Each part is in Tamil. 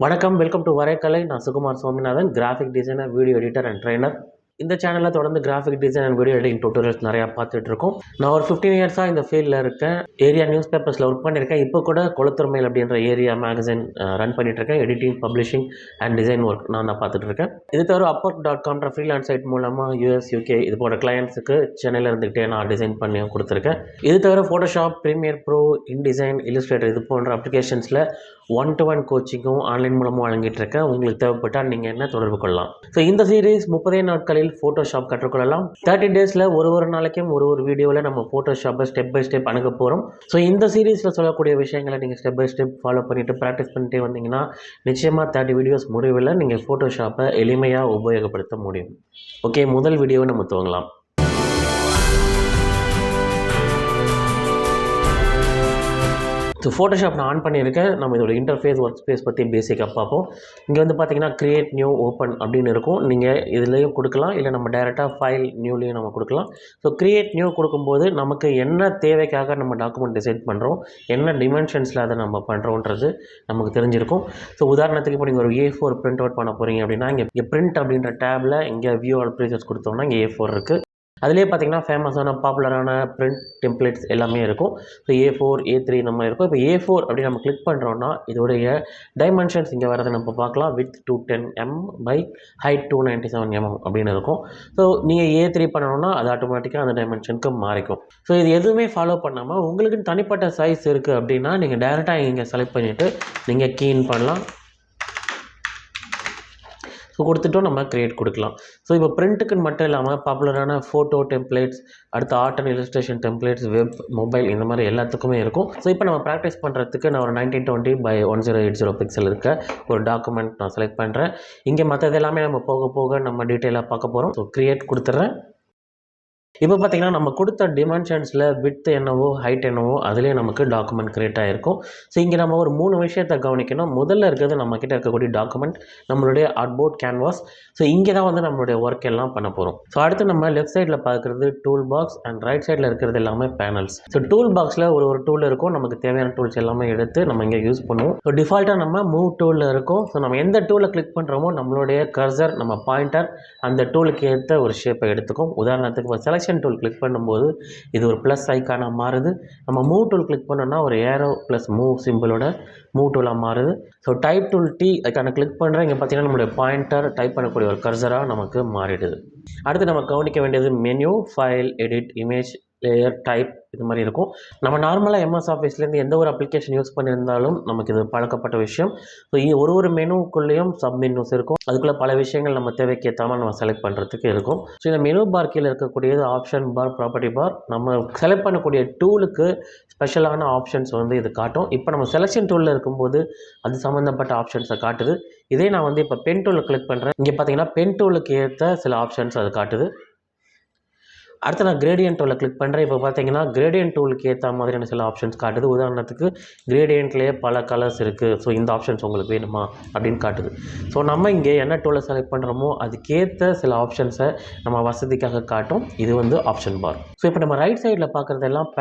வணக்கம், வெல்கம் டு வரைகலை. நான் Sukumar Swaminathan, graphic designer, video editor and trainer. இந்த சேனலில் தொடர்ந்து graphic design and video editing tutorials நிறையா பார்த்துட்டு இருக்கோம். நான் ஒரு 15 இயர்ஸாக இந்த ஃபீல்டில் இருக்கேன். ஏரியா நியூஸ் பேப்பர்ஸில் ஒர்க் பண்ணியிருக்கேன். இப்போ கூட கொளத்தூர்மையில் அப்படின்ற ஏரியா மேகசின் ரன் பண்ணிட்டுருக்கேன். Editing, publishing and design work நான் தான் பார்த்துட்டு இருக்கேன். இது தவிர upwork.comன்ற ஃப்ரீலான்ஸ் சைட் மூலமாக US, UK இது போன்ற கிளையன்ஸுக்கு சென்னையில் இருந்துக்கிட்டே நான் டிசைன் பண்ணி கொடுத்துருக்கேன். இது தவிர Photoshop, Premiere Pro, InDesign, Illustrator இது போன்ற அப்ளிகேஷன்ஸில் 1-to-1 கோச்சிங்கும் ஆன்லைன் மூலமாக வழங்கிட்டு இருக்கேன். உங்களுக்கு தேவைப்பட்டால் நீங்கள் என்ன தொடர்பு கொள்ளலாம். ஸோ இந்த சீரீஸ் 30 நாட்களில் ஃபோட்டோஷாப் கற்றுக்கொள்ளலாம். 30 டேஸில் ஒரு நாளைக்கும் ஒரு வீடியோவில் நம்ம ஃபோட்டோஷாப்பை ஸ்டெப் பை ஸ்டெப் அணுக போகிறோம். ஸோ இந்த சீரீஸில் சொல்லக்கூடிய விஷயங்களை நீங்கள் ஸ்டெப் பை ஸ்டெப் ஃபாலோ பண்ணிவிட்டு ப்ராக்டிஸ் பண்ணிட்டே வந்தீங்கன்னா நிச்சயமாக 30 வீடியோஸ் முடிவில் நீங்கள் ஃபோட்டோஷாப்பை எளிமையாக உபயோகப்படுத்த முடியும். ஓகே, முதல் வீடியோவை நம்ம துவங்கலாம். ஸோ ஃபோட்டோஷாப் நான் ஆன் பண்ணியிருக்கேன். நம்ம இதோட இன்டர்ஃபேஸ், ஒர்க் ஸ்பேஸ் பற்றி பேசிக்காக பார்ப்போம். இங்கே வந்து பார்த்தீங்கன்னா கிரியேட் நியூ, ஓப்பன் அப்படின்னு இருக்கும். நீங்கள் இதுலேயும் கொடுக்கலாம், இல்லை நம்ம டைரெக்டாக ஃபைல் நியூலேயும் நம்ம கொடுக்கலாம். ஸோ கிரியேட் நியூ கொடுக்கும்போது நமக்கு என்ன தேவைக்காக நம்ம டாக்குமெண்ட் டிசைன் பண்ணுறோம், என்ன டிமென்ஷன்ஸில் அதை நம்ம பண்ணுறோன்றது நமக்கு தெரிஞ்சிருக்கும். ஸோ உதாரணத்துக்கு இப்போ நீங்கள் ஒரு A4 பிரிண்ட் அவுட் பண்ண போகிறீங்க அப்படின்னா இங்கே பிரிண்ட் அப்படின்ற டேபில் இங்கே வியூ ஆல் ப்ரீசஸ் கொடுத்தோம்னா இங்கே A4 இருக்குது. அதிலே பார்த்திங்கன்னா ஃபேமஸான பாப்புலரான பிரிண்ட் டெம்ப்ளேட்ஸ் எல்லாமே இருக்கும். ஸோ A4, A3 நம்ம இருக்கும். இப்போ A4 அப்படி நம்ம கிளிக் பண்ணுறோன்னா இதோடைய டைமென்ஷன்ஸ் இங்கே வரதை நம்ம பார்க்கலாம். Width 210 mm by height 297 mm அப்படின்னு இருக்கும். ஸோ நீங்கள் A3 பண்ணணும்னா அது ஆட்டோமேட்டிக்காக அந்த டைமென்ஷனுக்கு மாறிக்கும். ஸோ இது எதுவுமே ஃபாலோ பண்ணாமல் உங்களுக்கு தனிப்பட்ட சைஸ் இருக்குது அப்படின்னா நீங்கள் டேரெக்டாக இங்கே செலக்ட் பண்ணிவிட்டு நீங்கள் கீன் பண்ணலாம். ஸோ கொடுத்துட்டோம் நம்ம க்ரியேட் கொடுக்கலாம். ஸோ இப்போ பிரிண்ட்டுக்குன்னு மட்டும் இல்லாமல் பாப்புலரான ஃபோட்டோ டெம்ப்ளேட்ஸ், அடுத்து art and illustration templates, web, mobile இந்த மாதிரி எல்லாத்துக்குமே இருக்கும். ஸோ இப்போ நம்ம ப்ராக்டிஸ் பண்ணுறதுக்கு நான் ஒரு 1920 by 1080 பிக்சல் இருக்க ஒரு டாக்குமெண்ட் நான் செலக்ட் பண்ணுறேன். இங்கே மற்றது எல்லாமே நம்ம போக போக நம்ம டீட்டெயிலாக பார்க்க போகிறோம். ஸோ க்ரியேட் கொடுத்துட்றேன். இப்போ பார்த்திங்கன்னா நம்ம கொடுத்த டிமென்ஷன்ஸில் விட்த் என்னவோ ஹைட் என்னவோ அதிலே நமக்கு டாக்குமெண்ட் க்ரியேட் ஆகிருக்கும். ஸோ இங்கே நம்ம ஒரு 3 விஷயத்தை கவனிக்கணும். முதல்ல இருக்கிறது நம்மக்கிட்ட இருக்கக்கூடிய டாக்குமெண்ட், நம்மளுடைய ஆர்ட்போர்ட் கேன்வாஸ். ஸோ இங்கே தான் வந்து நம்மளுடைய ஒர்க் எல்லாம் பண்ண போகிறோம். ஸோ அடுத்து நம்ம லெஃப்ட் சைடில் பார்க்குறது டூல் பாக்ஸ் அண்ட் ரைட் சைடில் இருக்கிறது எல்லாமே பேனல்ஸ். ஸோ டூல் பாக்ஸில் ஒரு டூல் இருக்கும். நமக்கு தேவையான டூல்ஸ் எல்லாமே எடுத்து நம்ம இங்கே யூஸ் பண்ணுவோம். ஸோ டிஃபால்ட்டாக நம்ம மூவ் டூலில் இருக்கும். ஸோ நம்ம எந்த டூலை கிளிக் பண்ணுறோமோ நம்மளுடைய கர்சர், நம்ம பாயிண்டர் அந்த டூலுக்கு ஏற்ற ஒரு ஷேப்பை எடுத்துக்கும். உதாரணத்துக்கு இப்போ செலக்ஷன் டூல் கிளிக் பண்ணும்போது இது ஒரு ப்ளஸ் ஐக்கானாக மாறுது. நம்ம மூவ் டூல் கிளிக் பண்ணோன்னா ஒரு ஏரோ ப்ளஸ் மூவ் சிம்பிளோட மூவ் டூலாக மாறுது. ஸோ டைப் டூல் T ஐக்கான கிளிக் பண்ணுறேன். இங்கே பார்த்தீங்கன்னா நம்மளுடைய பாயிண்டர் டைப் பண்ணக்கூடிய ஒரு கர்சராக நமக்கு மாறிடுது. அடுத்து நம்ம கவனிக்க வேண்டியது menu, file, edit, image, layer, type இது மாதிரி இருக்கும். நம்ம நார்மலாக MS ஆஃபீஸ்லேருந்து எந்த ஒரு அப்ளிகேஷன் யூஸ் பண்ணியிருந்தாலும் நமக்கு இது பழக்கப்பட்ட விஷயம். ஸோ ஒரு மெனுக்குள்ளேயும் சப் மெனுஸ் இருக்கும். அதுக்குள்ளே பல விஷயங்கள் நம்ம தேவைக்கு ஏற்றாமல் நம்ம செலக்ட் பண்ணுறதுக்கு இருக்கும். ஸோ இந்த மெனு பார் கீழே இருக்கக்கூடியது ஆப்ஷன் பார், ப்ராப்பர்ட்டி பார். நம்ம செலக்ட் பண்ணக்கூடிய டூலுக்கு ஸ்பெஷலான ஆப்ஷன்ஸ் வந்து இது காட்டும். இப்போ நம்ம செலெக்ஷன் டூலில் இருக்கும்போது அது சம்மந்தப்பட்ட ஆப்ஷன்ஸை காட்டுது. இதே நான் வந்து இப்போ பென் டூலில் கிளிக் பண்ணுறேன். இங்கே பார்த்தீங்கன்னா பென் டூலுக்கு ஏற்ற சில ஆப்ஷன்ஸ் அது காட்டுது. அடுத்து நான் கிரேடியன்ட் டூலில் கிளிக் பண்ணுறேன். இப்போ பார்த்தீங்கன்னா கிரேடியன்ட் டூலுக்கு ஏற்ற மாதிரியான சில ஆப்ஷன்ஸ் காட்டுது. உதாரணத்துக்கு கிரேடியன்ட்லேயே பல கலர்ஸ் இருக்குது. ஸோ இந்த ஆப்ஷன்ஸ் உங்களுக்கு வேணுமா அப்படின்னு காட்டுது. ஸோ நம்ம இங்கே என்ன டூலை செலக்ட் பண்ணுறோமோ அதுக்கேற்ற சில ஆப்ஷன்ஸை நம்ம வசதிக்காக காட்டும். இது வந்து ஆப்ஷன் பார். ஸோ இப்போ நம்ம ரைட் சைடில் பார்க்குறதெல்லாம்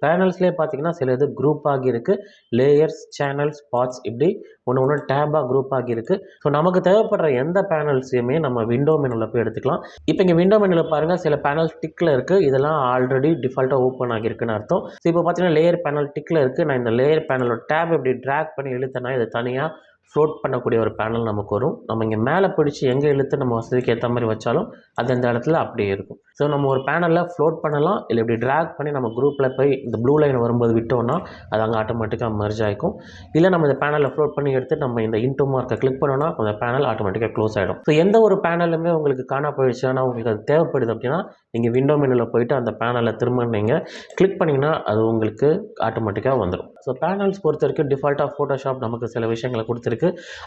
பேனல்ஸ்லேயே பார்த்தீங்கன்னா சில இது குரூப் ஆகி இருக்குது. லேயர்ஸ், சேனல்ஸ், பார்ட்ஸ் இப்படி ஒன்று டேபாக குரூப் ஆகி இருக்குது. ஸோ நமக்கு தேவைப்படுற எந்த பேனல்ஸையுமே நம்ம விண்டோ மெனுவில் போய் எடுத்துக்கலாம். இப்போ இங்கே விண்டோ மெனுவில் பாருங்கள் சில பேனல்ஸ் டிக்கில் இருக்குது. இதெல்லாம் ஆல்ரெடி டிஃபால்ட்டாக ஓப்பன் ஆகியிருக்குன்னு அர்த்தம். ஸோ இப்போ பார்த்தீங்கன்னா லேயர் பேனல் டிக்கில் இருக்குது. நான் இந்த லேயர் பேனலோட டேப் இப்படி ட்ராக் பண்ணி இழுத்தேன்னா இது தனியாக ஃப்ளோட் பண்ணக்கூடிய ஒரு பேனல் நமக்கு வரும். நம்ம இங்கே மேலே பிடிச்சி எங்கே இழுத்து நம்ம வசதிக்கு ஏற்ற மாதிரி வச்சாலும் அது அந்த இடத்துல அப்படியே இருக்கும். ஸோ நம்ம ஒரு பேனலில் ஃப்ளோட் பண்ணலாம், இல்லை இப்படி ட்ராக் பண்ணி நம்ம குரூப்பில் போய் இந்த ப்ளூ லைன் வரும்போது விட்டோம்னா அது அங்கே ஆட்டோமேட்டிக்காக மெர்ஜ் ஆகிக்கும். இல்லை நம்ம இந்த பேனலில் ஃப்ளோட் பண்ணி எடுத்து நம்ம இந்த இன்டூ மார்க்கை கிளிக் பண்ணோன்னா அந்த பேனல் ஆட்டோமேட்டிக்காக க்ளோஸ் ஆகிடும். ஸோ எந்த ஒரு பேனலுமே உங்களுக்கு காண போயிடுச்சு, ஆனால் உங்களுக்கு அது தேவைப்படுது அப்படின்னா நீங்கள் விண்டோ மெனுவில் போய்ட்டு அந்த பேனலை திரும்ப நீங்கள் கிளிக் பண்ணிங்கன்னா அது உங்களுக்கு ஆட்டோமேட்டிக்காக வந்துடும். ஸோ பேனல்ஸ் பொறுத்த வரைக்கும் டிஃபால்ட்டாக ஃபோட்டோஷாப் நமக்கு சில விஷயங்களை கொடுத்துருக்கு.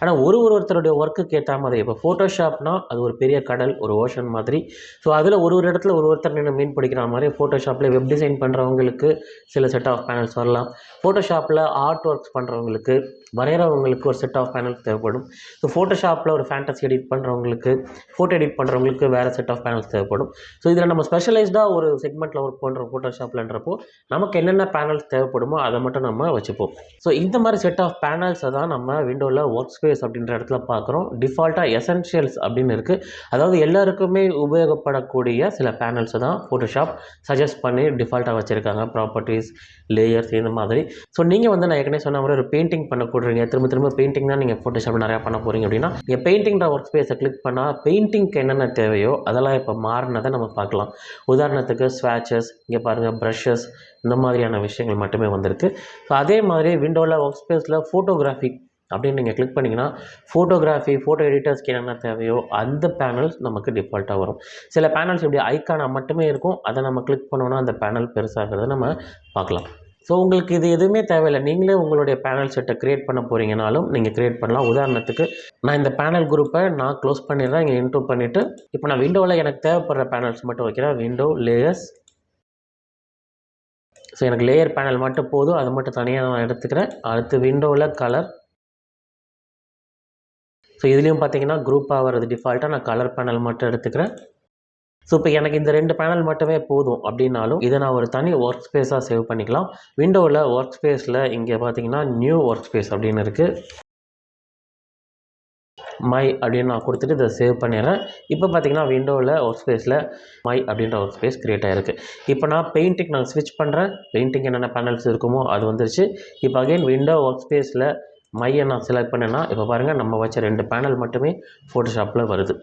ஆனால் ஒருத்தருடைய ஒர்க்குக்கு ஏற்ற மாதிரி இப்போ ஃபோட்டோஷாப்னால் அது ஒரு பெரிய கடல், ஒரு ஓஷன் மாதிரி. ஸோ அதில் ஒரு இடத்துல ஒருத்தர் நின்று மீன் பிடிக்கிற மாதிரி ஃபோட்டோஷாப்பில் வெப் டிசைன் பண்ணுறவங்களுக்கு சில செட் ஆஃப் பேனல்ஸ் வரலாம். ஃபோட்டோஷாப்பில் ஆர்ட் ஒர்க்ஸ் பண்ணுறவங்களுக்கு, வரைகிறவங்களுக்கு ஒரு செட் ஆஃப் பேனல்ஸ் தேவைப்படும். ஸோ ஃபோட்டோஷாப்பில் ஒரு ஃபேண்டசி எடிட் பண்ணுறவங்களுக்கு, ஃபோட்டோ எடிட் பண்ணுறவங்களுக்கு வேறு செட் ஆஃப் பேனல்ஸ் தேவைப்படும். ஸோ இதில் நம்ம ஸ்பெஷலைஸ்டாக ஒரு செக்மெண்ட்டில் ஒர்க் பண்ணுறோம் ஃபோட்டோஷாப்லன்றப்போ நமக்கு என்னென்ன பேனல்ஸ் தேவைப்படுமோ அதை மட்டும் நம்ம வச்சுப்போம். ஸோ இந்த மாதிரி செட் ஆஃப் பேனல்ஸை தான் நம்ம விண்டோவில் ஒர்க் ஸ்பேஸ் அப்படின்ற இடத்துல பார்க்குறோம். டிஃபால்ட்டாக எசென்ஷியல்ஸ் அப்படின்னு இருக்குது. அதாவது எல்லாருக்குமே உபயோகப்படக்கூடிய சில பேனல்ஸை தான் ஃபோட்டோஷாப் சஜஸ்ட் பண்ணி டிஃபால்ட்டாக வச்சுருக்காங்க. ப்ராப்பர்ட்டிஸ், லேயர்ஸ் இந்த மாதிரி. ஸோ நீங்கள் வந்து நான் ஏற்கனவே சொன்ன மாதிரி ஒரு பெயிண்டிங் பண்ண போடுறீங்க, திரும்ப பெயிண்டிங் தான் நீங்கள் ஃபோட்டோஷாப்பில் நிறையா பண்ண போகிறீங்க அப்படின்னா நீங்கள் பெயிண்டிங்கிற ஒர்க் ஸ்பேஸை கிளிக் பண்ணால் பெயிண்டிங்க்கு என்னென்ன தேவையோ அதெல்லாம் இப்போ மாறினதை நம்ம பார்க்கலாம். உதாரணத்துக்கு ஸ்வாட்சஸ், இங்கே பாருங்கள் ப்ரஷஸ், இந்த மாதிரியான விஷயங்கள் மட்டுமே வந்திருக்கு. ஸோ அதே மாதிரி விண்டோவில் ஒர்க் ஸ்பேஸில் ஃபோட்டோகிராஃபி அப்படின்னு நீங்கள் கிளிக் பண்ணிங்கன்னா ஃபோட்டோகிராஃபி, ஃபோட்டோ எடிட்டர்ஸ்க்கு என்னென்ன தேவையோ அந்த பேனல்ஸ் நமக்கு டிஃபால்ட்டாக வரும். சில பேனல்ஸ் இப்படி ஐக்கானாக மட்டுமே இருக்கும். அதை நம்ம கிளிக் பண்ணோன்னா அந்த பேனல் பெருசாகிறத நம்ம பார்க்கலாம். ஸோ உங்களுக்கு இது எதுவுமே தேவையில்லை. நீங்களே உங்களுடைய பேனல் செட்டை க்ரியேட் பண்ண போகிறீங்கனாலும் நீங்கள் க்ரியேட் பண்ணலாம். உதாரணத்துக்கு நான் இந்த பேனல் குரூப்பை நான் க்ளோஸ் பண்ணிடுறேன். இங்கே இன்ட்ரோ பண்ணிவிட்டு இப்போ நான் விண்டோவில் எனக்கு தேவைப்படுற பேனல்ஸ் மட்டும் வைக்கிறேன். Window layers. ஸோ எனக்கு லேயர் பேனல் மட்டும் போதும், அது மட்டும் தனியாக நான் எடுத்துக்கிறேன். அடுத்து விண்டோவில் கலர். ஸோ இதுலேயும் பார்த்தீங்கன்னா குரூப்பாக வருது டிஃபால்ட்டாக. நான் கலர் பேனல் மட்டும் எடுத்துக்கிறேன். ஸோ இப்போ எனக்கு இந்த 2 பேனல் மட்டுமே போதும் அப்படின்னாலும் இதை நான் ஒரு தனி ஒர்க் ஸ்பேஸாக சேவ் பண்ணிக்கலாம். விண்டோவில் ஒர்க் ஸ்பேஸில் இங்கே பார்த்தீங்கன்னா நியூ ஒர்க் ஸ்பேஸ் அப்படின்னு இருக்குது. மை அப்படின்னு நான் கொடுத்துட்டு இதை சேவ் பண்ணிடுறேன். இப்போ பார்த்தீங்கன்னா விண்டோவில் ஒர்க் ஸ்பேஸில் மை அப்படின்ற ஒர்க் ஸ்பேஸ் க்ரியேட் ஆகிருக்கு. இப்போ நான் பெயிண்டிங் நான் ஸ்விட்ச் பண்ணுறேன். பெயிண்டிங் என்னென்ன பேனல்ஸ் இருக்குமோ அது வந்துருச்சு. இப்போ அகைன் விண்டோ ஒர்க் ஸ்பேஸில் மையை நான் செலக்ட் பண்ணேன்னா இப்போ பாருங்கள் நம்ம வச்ச 2 பேனல் மட்டுமே ஃபோட்டோஷாப்பில் வருது.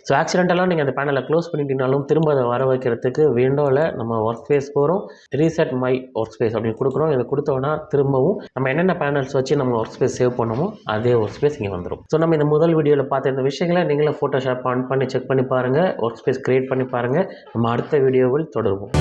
ஸோ ஆக்சிடென்டலாக நீங்கள் அந்த பேனலை க்ளோஸ் பண்ணிட்டீங்கனாலும் திரும்ப அதை வர வைக்கிறதுக்கு விண்டோவில் நம்ம ஒர்க் ஸ்பேஸ் போகிறோம், ரீசெட் மை ஒர்க் ஸ்பேஸ் அப்படின்னு கொடுக்குறோம். இதை கொடுத்தோன்னா திரும்பவும் நம்ம என்னென்ன பேனல்ஸ் வச்சு நம்ம ஒர்க் ஸ்பேஸ் சேவ் பண்ணுமோ அதே ஒர்க் ஸ்பேஸ் இங்கே வந்துடும். ஸோ நம்ம இந்த முதல் வீடியோவில் பார்த்த இந்த விஷயங்களை நீங்களும் ஃபோட்டோஷாப் ஆன் பண்ணி செக் பண்ணி பாருங்கள், ஒர்க் ஸ்பேஸ் க்ரியேட் பண்ணி பாருங்கள். நம்ம அடுத்த வீடியோவில் தொடருவோம்.